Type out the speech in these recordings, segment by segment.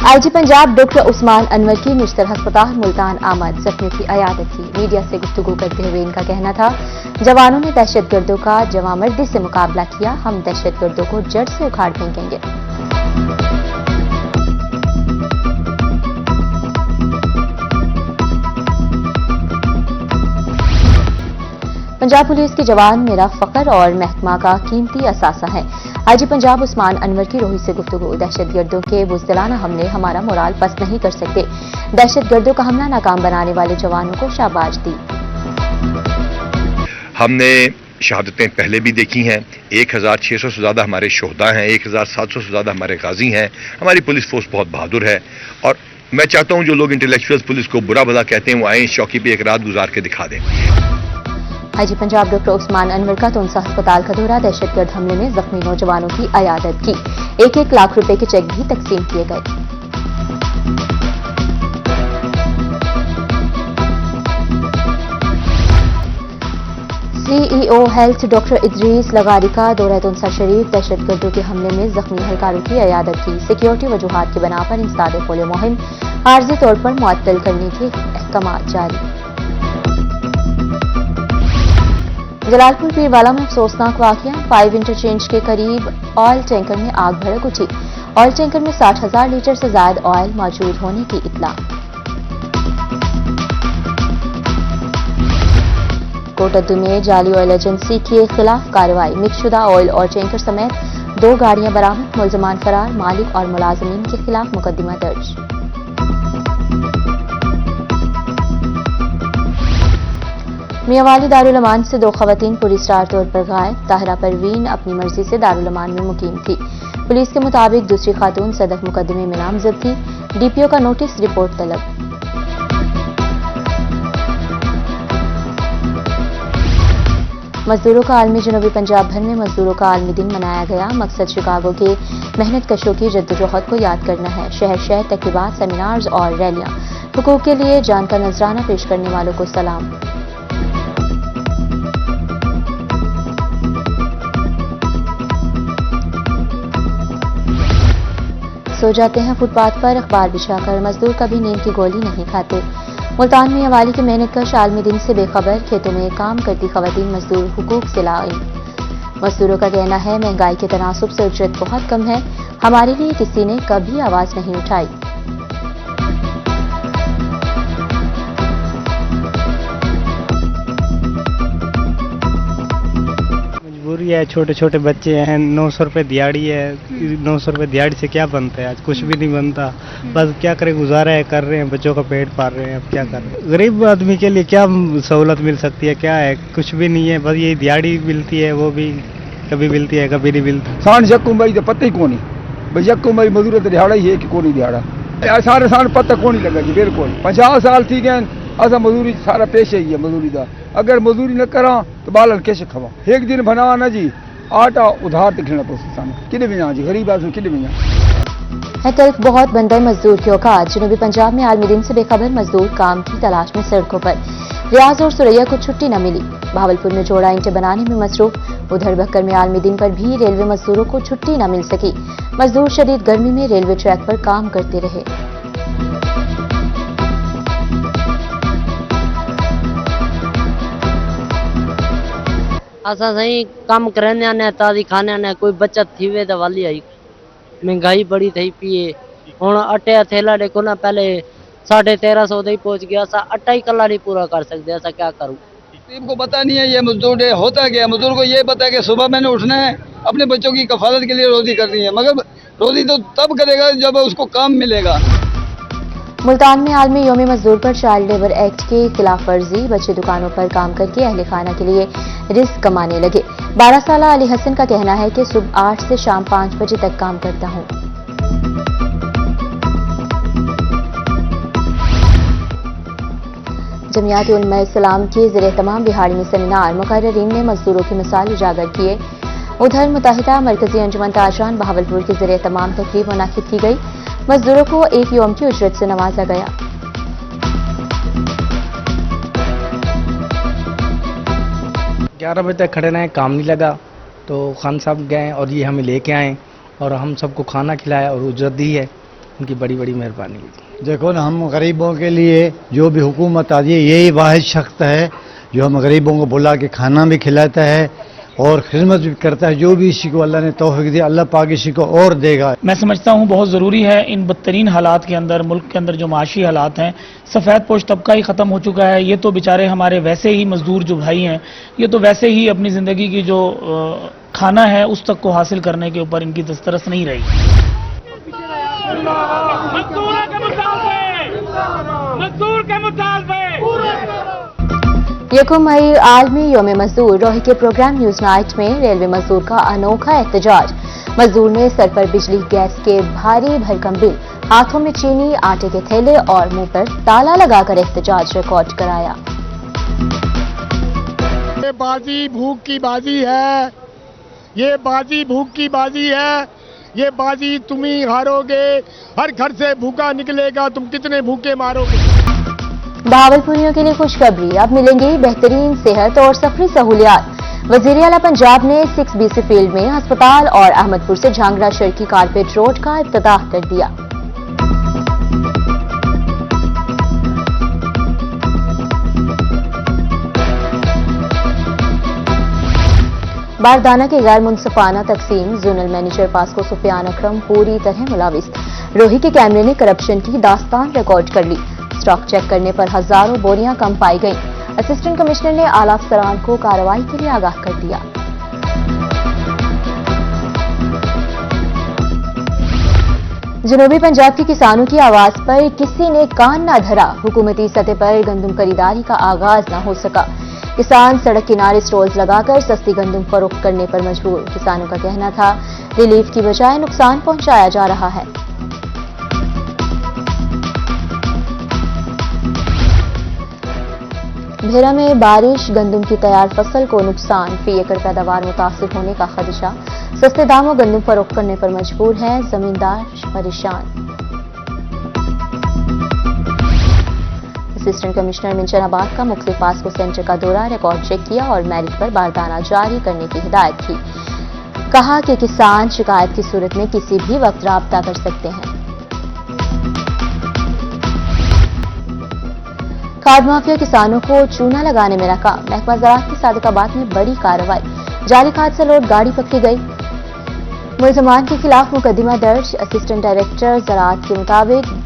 IG Punjab doctor Usman Anwar की मुश्तर अस्पताल मुल्तान आमद, जख्मियों की अयादत की। मीडिया से गुफ्तगू करते हुए इनका कहना था, जवानों ने दहशतगर्दों का जवामर्दी से मुकाबला किया, हम दहशतगर्दों को जड़ से उखाड़ फेंकेंगे। पंजाब पुलिस के जवान मेरा फख्र और महकमा का कीमती असासा है। आईजी पंजाब उस्मान अनवर की रोही से गुफ्तगू। दहशतगर्दों के बुज़दिलाना हमले हमारा मोराल पस्त नहीं कर सकते। दहशतगर्दों का हमला नाकाम बनाने वाले जवानों को शाबाश दी। हमने शहादतें पहले भी देखी हैं। 1600 से ज्यादा हमारे शोहदा हैं, 1700 से ज्यादा हमारे गाजी हैं। हमारी पुलिस फोर्स बहुत बहादुर है और मैं चाहता हूं जो लोग इंटेलेक्चुअल्स पुलिस को बुरा भला कहते हैं वो आए चौकी पे एक रात गुजार के दिखा दें। आईजी पंजाब डॉक्टर उस्मान अनवर का तुनसा अस्पताल का दौरा। दहशतगर्द हमले में जख्मी नौजवानों की अयादत की। 1-1 लाख रुपए के चेक भी तकसीम किए गए। सीईओ हेल्थ डॉक्टर इदरीस लगारी का दौरा तुनसा शरीफ। दहशतगर्दों के हमले में जख्मी एहलकारों की अयादत की। सिक्योरिटी वजूहात की बना पर इंसदाद पोलियो मुहिम आर्जी तौर पर मुअत्तल करने के अहकाम जारी। जलालपुर पीरवाला में अफसोसनाक वाकया। 5 इंटरचेंज के करीब ऑयल टैंकर में आग भड़क उठी। ऑयल टैंकर में 60,000 लीटर से ज्यादा ऑयल मौजूद होने की इत्तला। कोटद्दू में जाली ऑयल एजेंसी के खिलाफ कार्रवाई। मिक्सशुदा ऑयल और टैंकर समेत 2 गाड़ियां बरामद। मुलजमान फरार। मालिक और मुलाजमीन के खिलाफ मुकदमा दर्ज। मियांवाली दारुल अमान से 2 खवातीन पुलिसरार तौर पर गायब। ताहिरा परवीन अपनी मर्जी से दारुल अमान में मुकीम थी। पुलिस के मुताबिक दूसरी खातून सदफ मुकदमे में नामजद थी। डीपीओ का नोटिस रिपोर्ट तलब। मजदूरों का आलमी जनूबी पंजाब भर में मजदूरों का आलमी दिन मनाया गया। मकसद शिकागो के मेहनत कशों की जद्दोजहद को याद करना है। शहर शहर तकरीबात, सेमिनार्स और रैलियां। हुकूक के लिए जान का नजराना पेश करने वालों को सलाम। सो जाते हैं फुटपाथ पर अखबार बिछाकर। मजदूर कभी नींद की गोली नहीं खाते। मुल्तान में अवाली के मेहनत कश आलमी दिन से बेखबर। खेतों में काम करती खवातीन मजदूर हुकूक से लाइन। मजदूरों का कहना है महंगाई के तनासुब से उजरत बहुत कम है। हमारे लिए किसी ने कभी आवाज नहीं उठाई। मजबूरी है, छोटे छोटे बच्चे हैं, 900 रुपये दिहाड़ी है। 900 रुपये दिहाड़ी से क्या बनता है? आज कुछ भी नहीं बनता। बस क्या करें, गुजारा है, कर रहे हैं, बच्चों का पेट पाल रहे हैं। अब क्या कर रहे हैं? गरीब आदमी के लिए क्या सहूलत मिल सकती है? क्या है? कुछ भी नहीं है। बस ये दिहाड़ी मिलती है, वो भी कभी मिलती है कभी नहीं मिलती। सान यकू मई तो पता ही कौन भाई, यकू मई मजदूर तो दिहाड़ा ही है कि कौन दिहाड़ा सारे सान पता कौन ही लगा जी। बिल्कुल 50 साल थी गए असा मजदूरी सारा पेशे ही है मजदूरी का। अगर मजदूरी न करा तो बालन कैसे खवा? एक दिन बना ना जी आटा उधार दिखना पड़ता कि जी गरीब आदमी कि है तल्ख बहुत बंदर मजदूर की औकात। जनूबी पंजाब में आलमी दिन से बेखबर मजदूर काम की तलाश में सड़कों पर। रियाज और सुरैया को छुट्टी न मिली। भावलपुर में जोड़ा ईंटें बनाने में मसरूफ। उधर बक्कर में आलमी दिन पर भी रेलवे मजदूरों को छुट्टी न मिल सकी। मजदूर शदीद गर्मी में रेलवे ट्रैक पर काम करते रहे। असा सही काम करने ने ताजी खाने ने कोई बचत थी वे तो वाली आई। महंगाई बड़ी थी पिए हूँ अटे थैला देखो ना, पहले 1350 ही पहुंच गया। असा अट्टा ही कला नहीं पूरा कर सकते। ऐसा क्या करूँ? इनको पता नहीं है ये मजदूर होता क्या। मजदूर को ये पता है कि सुबह मैंने उठना है, अपने बच्चों की कफालत के लिए रोजी करनी है, मगर रोजी तो तब करेगा जब उसको काम मिलेगा। मुल्तान में आलमी योम मजदूर पर चाइल्ड लेबर एक्ट की खिलाफ वर्जी। बच्चे दुकानों पर काम करके अहले खाना के लिए रिस्क कमाने लगे। 12 साल अली हसन का कहना है कि सुबह 8 से शाम 5 बजे तक काम करता हूं। जमियात उलमा इस्लाम के ज़रिए तमाम बिहाड़ी में सेमिनार। मुकर्ररीन ने मजदूरों की मिसाल उजागर किए। उधर मुत्तहिदा मरकजी अंजुमन ताजरान बहावलपुर के ज़रिए तमाम तकरीब मुनाकिद की गई। मजदूरों को एक यौम की उजरत से नवाजा गया। 11 बजे तक खड़े रहे, काम नहीं लगा तो खान साहब गए और ये हमें लेके आए और हम सबको खाना खिलाया और उजरत दी है। उनकी बड़ी बड़ी मेहरबानी। देखो ना, हम गरीबों के लिए जो भी हुकूमत आती है यही वाहिद शख्स है जो हम गरीबों को बुला के खाना भी खिलाता है और खिदमत भी करता है। जो भी इसी को अल्लाह ने तौफीक दी, अल्लाह पाक इसी को और देगा। मैं समझता हूँ बहुत ज़रूरी है इन बदतरीन हालात के अंदर, मुल्क के अंदर जो माशी हालात हैं, सफ़ेद पोश तबका ही ख़त्म हो चुका है। ये तो बेचारे हमारे वैसे ही मजदूर जो भाई हैं, ये तो वैसे ही अपनी ज़िंदगी की जो खाना है उस तक को हासिल करने के ऊपर इनकी दस्तरस नहीं रही। यकम मई आलमी योम मजदूर रोही के प्रोग्राम न्यूज नाइट में रेलवे मजदूर का अनोखा एहतजाज। मजदूर ने सर पर बिजली गैस के भारी भरकम बिल, हाथों में चीनी, आटे के थैले और मुंह पर ताला लगाकर एहतजाज रिकॉर्ड कराया। ये बाजी भूख की बाजी है, ये बाजी भूख की बाजी है, ये बाजी तुम ही हारोगे। हर घर से भूखा निकलेगा, तुम कितने भूखे मारोगे। भावलपुरियों के लिए खुशखबरी, अब मिलेंगी बेहतरीन सेहत और सफरी सहूलियात। वजीर आला पंजाब ने 6BC फील्ड में अस्पताल और अहमदपुर से झांगरा शर्की कारपेट रोड का इफ्तिताह कर दिया। बारदाना की गैर मुनसिफाना तकसीम, जोनल मैनेजर पास्को सुफियान अकरम पूरी तरह मुलाविस। रोही के कैमरे ने करप्शन की दास्तान रिकॉर्ड कर ली। स्टॉक चेक करने पर हजारों बोरियां कम पाई गईं। असिस्टेंट कमिश्नर ने आला अफसरान को कार्रवाई के लिए आगाह कर दिया। जनूबी पंजाब के किसानों की आवाज पर किसी ने कान न धरा। हुकूमती सतह पर गंदम खरीदारी का आगाज न हो सका। किसान सड़क किनारे स्टॉल्स लगाकर सस्ती गंदम फरोख्त करने पर मजबूर। किसानों का कहना था रिलीफ की बजाय नुकसान पहुंचाया जा रहा है। भेरा में बारिश, गंदम की तैयार फसल को नुकसान, फी एकड़ पैदावार मुतासिर होने का खदशा। सस्ते दामों गंदम फरोख्त करने पर मजबूर हैं जमींदार परेशान। असिस्टेंट कमिश्नर मिंचनाबाद का मुख्तलिफ पास्को सेंटर का दौरा, रिकॉर्ड चेक किया और मेरिट पर बारदाना जारी करने की हिदायत की। कहा कि किसान शिकायत की सूरत में किसी भी वक्त राब्ता कर सकते हैं। खाद माफिया किसानों को चूना लगाने में नाकाम। महकमा ज़राअत की सादिकाबाद में बड़ी कार्रवाई। जाली खाद से लोड गाड़ी पकड़ी गई। मुलजमान के खिलाफ मुकदमा दर्ज। असिस्टेंट डायरेक्टर ज़राअत के मुताबिक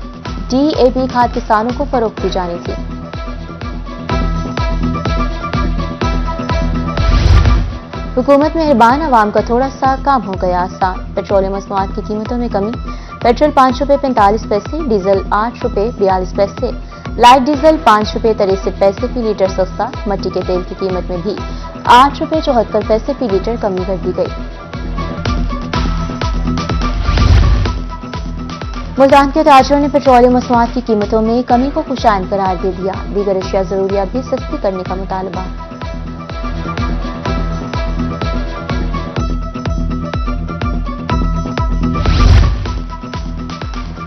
DAP खाद किसानों को फरोख्त की जानी थी। हुकूमत मेहरबान, आवाम का थोड़ा सा काम हो गया आसान। पेट्रोलियम मसनूआत की कीमतों में कमी। पेट्रोल 5 रुपये 45 पैसे, डीजल 8 रुपये 42 पैसे, लाइट डीजल 5 रुपये 63 पैसे फी लीटर सस्ता। मट्टी के तेल की कीमत में भी 8 रुपये 74 पैसे फी लीटर कमी कर दी गई। मुल्तान के ताजरों ने पेट्रोलियम मसनूआत की कीमतों में कमी को खुशाइन करार दे दिया। दीगर अशिया जरूरियात भी सस्ती करने का मुतालबा।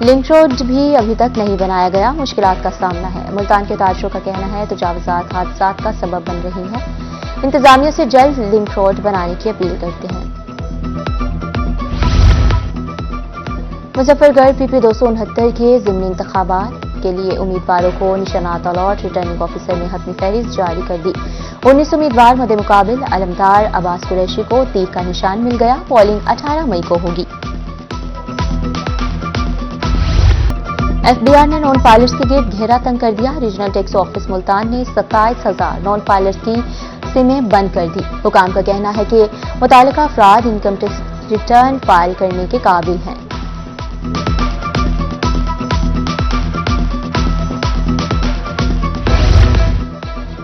लिंक रोड भी अभी तक नहीं बनाया गया, मुश्किलात का सामना है। मुल्तान के ताजरों का कहना है तजावुजात हादसात का सबब बन रही हैं। इंतजामिया से जल्द लिंक रोड बनाने की अपील करते हैं। मुजफ्फरगढ़ PP 269 के ज़िमनी इंतखाबात के लिए उम्मीदवारों को निशानात अलॉट। रिटर्निंग ऑफिसर ने हतमी फहरिस्त जारी कर दी। 19 उम्मीदवार मद्दे मुकाबिल। अलमदार अब्बास कुरैशी को तीर का निशान मिल गया। पोलिंग 18 मई को होगी। FBR ने नॉन फाइलर्स के गेट घेरा तंग कर दिया। रीजनल टैक्स ऑफिस मुल्तान ने 27,000 नॉन फाइलर्स की सिमें बंद कर दी। हुकाम का कहना है कि मुतालिका अफराद इनकम टैक्स रिटर्न फाइल करने के काबिल हैं।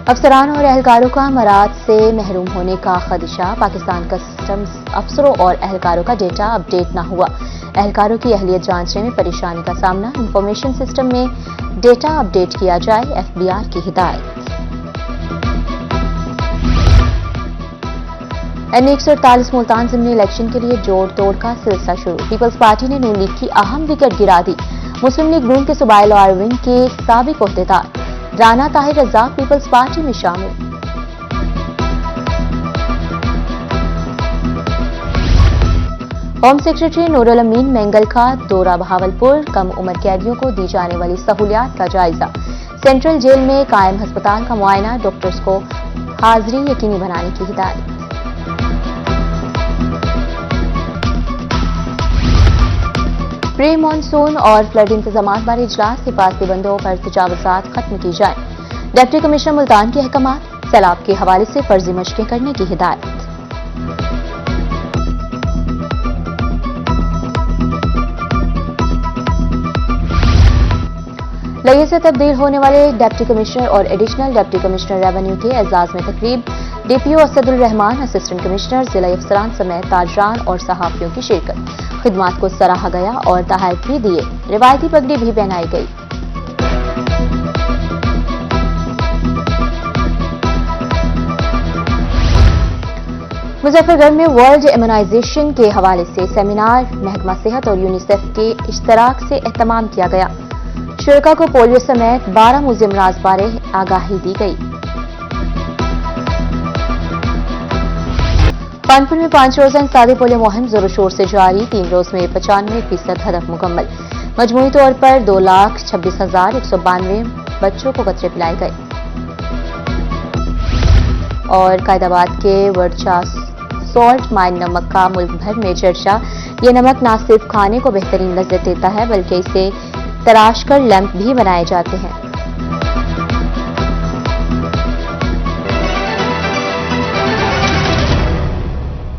अफसरान और एहलकारों का मराद से महरूम होने का खदशा। पाकिस्तान कस्टम्स अफसरों और एहलकारों का डेटा अपडेट न हुआ। एहलकारों की अहलियत जांचने में परेशानी का सामना। इंफॉर्मेशन सिस्टम में डेटा अपडेट किया जाए, FBR की हिदायत। N148 मुल्तान ज़िमनी इलेक्शन के लिए जोड़ तोड़ का सिलसिला शुरू। पीपल्स पार्टी ने नून लीग की अहम विकेट गिरा दी। मुस्लिम लीग नून के सूबाई लॉयर विंग के साबिक ओहदेदार राना ताहिर रज़ा पीपल्स पार्टी में शामिल। होम सेक्रेटरी नूरुल अमीन मेंगल का दौरा बहावलपुर, कम उम्र कैदियों को दी जाने वाली सहूलियात का जायजा। सेंट्रल जेल में कायम अस्पताल का मुआयना, डॉक्टर्स को हाजिरी यकीनी बनाने की हिदायत। प्री मानसून और फ्लड इंतजामात बारे इजलास के पासबंदों पर तजावुज़ात खत्म की जाए। डिप्टी कमिश्नर मुल्तान के अहकामात, सैलाब के हवाले से फर्जी मशकें करने की हिदायत। लये से तब्दील होने वाले डिप्टी कमिश्नर और एडिशनल डिप्टी कमिश्नर रेवेन्यू के एजाज में तकरीब। DPO Asadul Rahman, assistant commissioner, जिला अफसरान समेत ताजरान और सहाफियों की शिरकत। खिदमात को सराहा गया और तहफ़्फ़ुज़ भी दिए। रिवायती पगड़ी भी पहनाई गई। मुजफ्फरगढ़ में वर्ल्ड इम्यूनाइजेशन के हवाले से सेमिनार महकमा सेहत और यूनिसेफ के इश्तराक से एहतमाम किया गया। शुरका को पोलियो समेत 12 मुज़िम अमराज बारे आगाही दी गई। कानपुर में 5 रोज़ा इंसदादी पोलियो मुहिम जोर शोर से जारी। 3 रोज में 95% हदफ मुकम्मल। मजमूई तौर पर 2,26,192 बच्चों को कतरे पिलाए गए। और कायदाबाद के वर्चा सॉल्ट माइन नमक का मुल्क भर में चर्चा। ये नमक न सिर्फ खाने को बेहतरीन लज्जत देता है बल्कि इसे तराश कर लैंप भी बनाए जाते हैं।